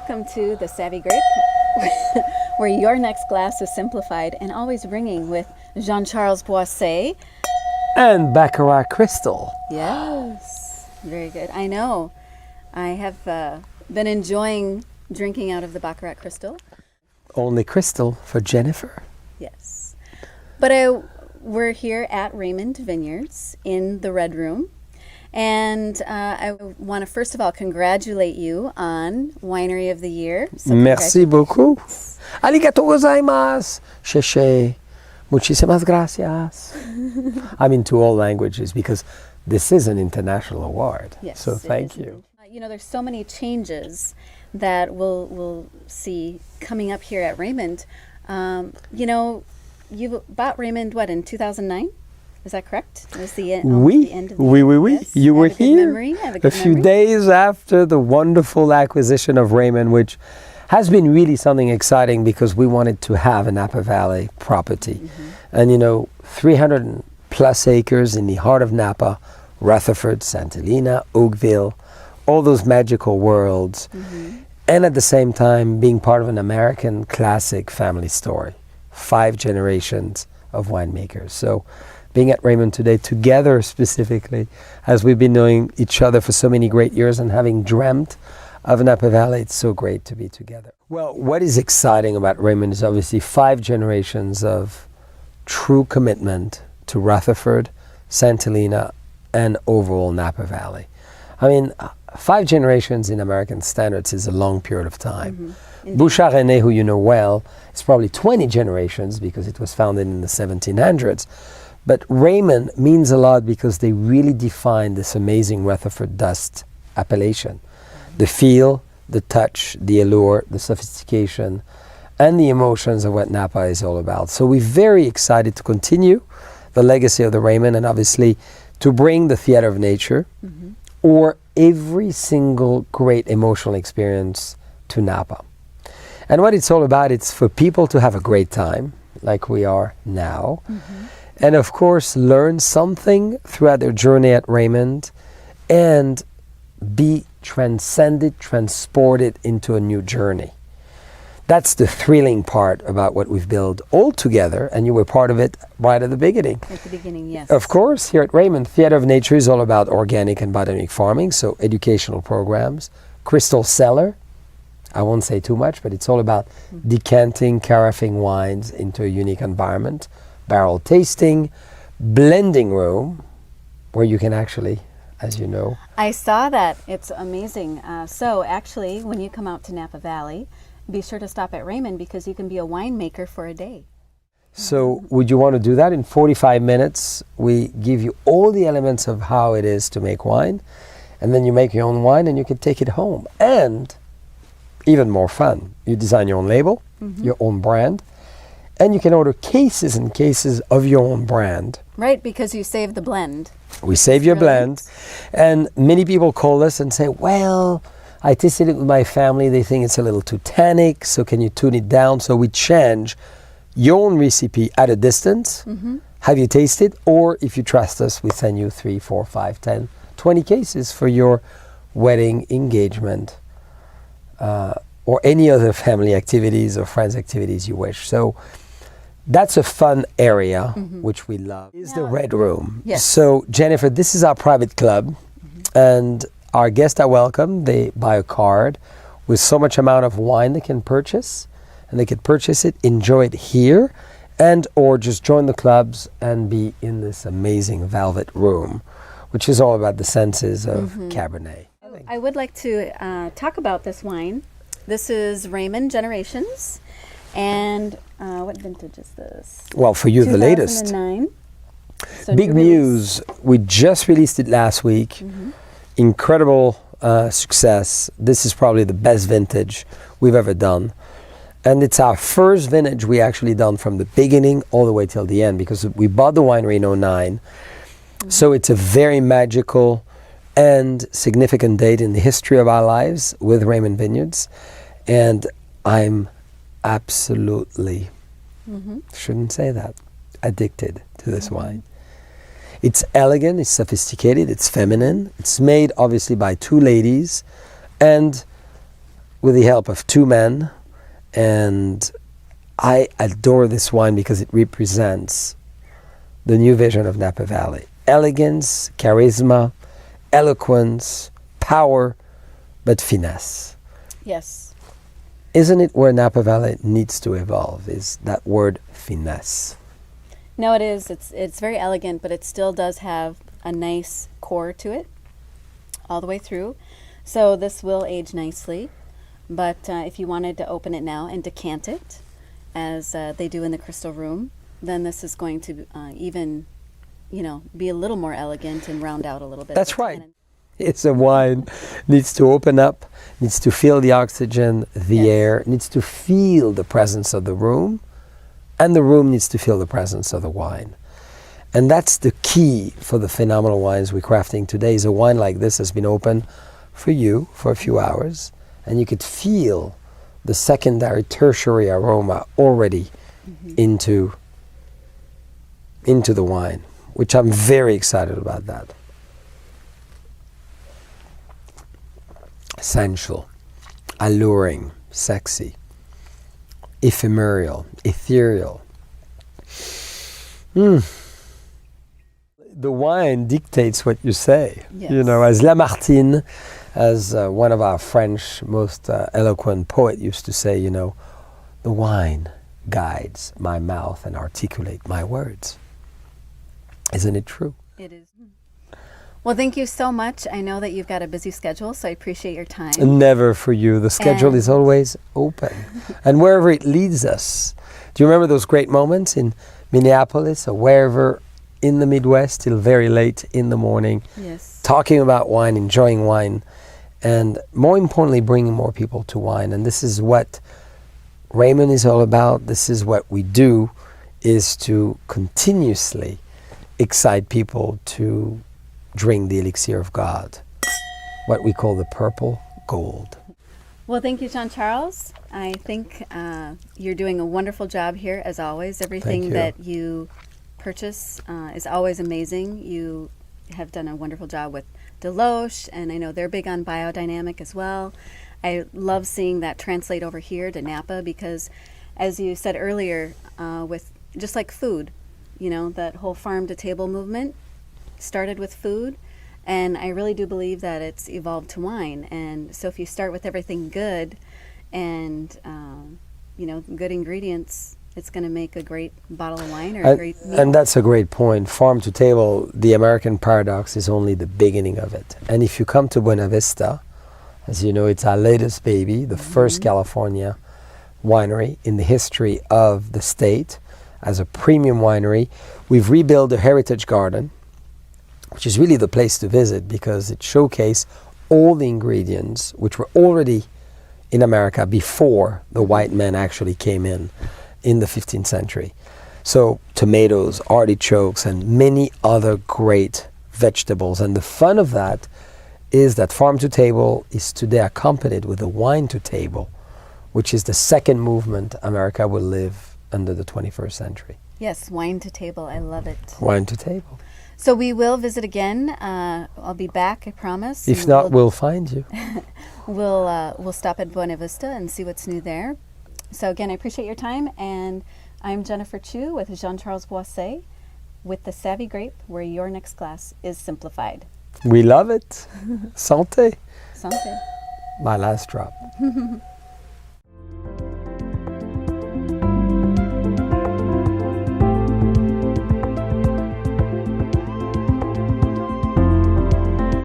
Welcome to the Savvy Grape, where your next glass is simplified and always ringing with Jean-Charles Boisset. And Baccarat Crystal. Yes, very good. I know. I have been enjoying drinking out of the Baccarat Crystal. Only crystal for Jennifer. Yes. But we're here at Raymond Vineyards in the Red Room. And I want to first of all congratulate you on Winery of the Year. So Merci beaucoup. Arigato gozaimasu. Sheshe. Muchísimas gracias. I'm into all languages because this is an international award. Yes, so thank you. You know, there's so many changes that we'll see coming up here at Raymond. You know, you bought Raymond, what, in 2009? Is that correct? It was the end, the end of the Oui. Yes. You were here a few days after the wonderful acquisition of Raymond, which has been really something exciting because we wanted to have a Napa Valley property. Mm-hmm. And you know, 300 plus acres in the heart of Napa, Rutherford, Santa Helena, Oakville, all those magical worlds. Mm-hmm. And at the same time, being part of an American classic family story. 5 generations of winemakers. So being at Raymond today together specifically, as we've been knowing each other for so many great years and having dreamt of Napa Valley, it's so great to be together. Well, what is exciting about Raymond is obviously 5 generations of true commitment to Rutherford, Santa Helena, and overall Napa Valley. I mean, 5 generations in American standards is a long period of time. Mm-hmm. Bouchard René, who you know well, is probably 20 generations because it was founded in the 1700s. But Raymond means a lot because they really define this amazing Rutherford dust appellation. The feel, the touch, the allure, the sophistication, and the emotions of what Napa is all about. So we're very excited to continue the legacy of the Raymond and obviously to bring the theater of nature or every single great emotional experience to Napa. And what it's all about, it's for people to have a great time, like we are now. And of course, learn something throughout their journey at Raymond and be transcended, transported into a new journey. That's the thrilling part about what we've built all together, and you were part of it right at the beginning. At the beginning, yes. Of course, here at Raymond, Theater of Nature is all about organic and biodynamic farming, so educational programs. Crystal Cellar, I won't say too much, but it's all about decanting, carafing wines into a unique environment. Barrel tasting, blending room, where you can actually, as you know. I saw that. It's amazing. So actually, when you come out to Napa Valley, be sure to stop at Raymond because you can be a winemaker for a day. So would you want to do that? In 45 minutes, we give you all the elements of how it is to make wine, and then you make your own wine and you can take it home. And even more fun, you design your own label, your own brand, and you can order cases and cases of your own brand. Right, because you save the blend. We save your blend. And many people call us and say, well, I tasted it with my family. They think it's a little too tannic, so can you tune it down? So we change your own recipe at a distance, have you tasted, or if you trust us, we send you 3, 4, 5, 10, 20 cases for your wedding, engagement, or any other family activities or friends activities you wish. So that's a fun area, which we love, is the Red Room. Yes. So Jennifer, this is our private club, and our guests are welcome. They buy a card with so much amount of wine they can purchase, and they can purchase it, enjoy it here, and or just join the clubs and be in this amazing velvet room, which is all about the senses of Cabernet. I would like to talk about this wine. This is Raymond Generations. And what vintage is this? Well, for you, the latest. 2009. So Big news. We just released it last week. Incredible success. This is probably the best vintage we've ever done. And it's our first vintage we actually done from the beginning all the way till the end because we bought the winery in 2009. So it's a very magical and significant date in the history of our lives with Raymond Vineyards. And I'm absolutely, shouldn't say that, addicted to this wine. It's elegant, it's sophisticated, it's feminine. It's made obviously by 2 ladies, and with the help of two men, and I adore this wine because it represents the new vision of Napa Valley. Elegance, charisma, eloquence, power, but finesse. Yes. Isn't it where Napa Valley needs to evolve, is that word finesse? No, it is. It's very elegant, but it still does have a nice core to it all the way through. So this will age nicely, but if you wanted to open it now and decant it, as they do in the crystal room, then this is going to even, be a little more elegant and round out a little bit. That's right. It's a wine, needs to open up, needs to feel the oxygen, the air, needs to feel the presence of the room, and the room needs to feel the presence of the wine. And that's the key for the phenomenal wines we're crafting today. Is a wine like this has been open for you for a few hours, and you could feel the secondary, tertiary aroma already into the wine, which I'm very excited about that. Sensual, alluring, sexy, ephemeral, ethereal. The wine dictates what you say. Yes. As Lamartine, as one of our French most eloquent poet used to say, the wine guides my mouth and articulate my words. Isn't it true? It is. Well, thank you so much. I know that you've got a busy schedule, so I appreciate your time. Never for you. The schedule is always open. And wherever it leads us. Do you remember those great moments in Minneapolis or wherever in the Midwest till very late in the morning? Yes. Talking about wine, enjoying wine, and more importantly, bringing more people to wine. And this is what Raymond is all about. This is what we do, is to continuously excite people to drink the elixir of God, what we call the purple gold. Well, thank you, Jean-Charles. I think you're doing a wonderful job here, as always. Everything that you purchase is always amazing. You have done a wonderful job with Deloche, and I know they're big on biodynamic as well. I love seeing that translate over here to Napa because, as you said earlier, with just like food, that whole farm-to-table movement started with food, and I really do believe that it's evolved to wine. And so if you start with everything good and good ingredients, it's going to make a great bottle of wine or a great meal. And that's a great point. Farm to table, the American paradox is only the beginning of it. And if you come to Buena Vista, as you know, it's our latest baby, the first California winery in the history of the state as a premium winery. We've rebuilt a heritage garden, which is really the place to visit because it showcases all the ingredients which were already in America before the white men actually came in the 15th century. So tomatoes, artichokes, and many other great vegetables. And the fun of that is that farm to table is today accompanied with a wine to table, which is the second movement America will live under the 21st century. Yes, wine to table. I love it. Wine to table. So we will visit again. I'll be back, I promise. If not, we'll find you. We'll stop at Buena Vista and see what's new there. So again, I appreciate your time, and I'm Jennifer Chou with Jean-Charles Boisset with the Savvy Grape, where your next glass is simplified. We love it. Santé. Santé. My last drop.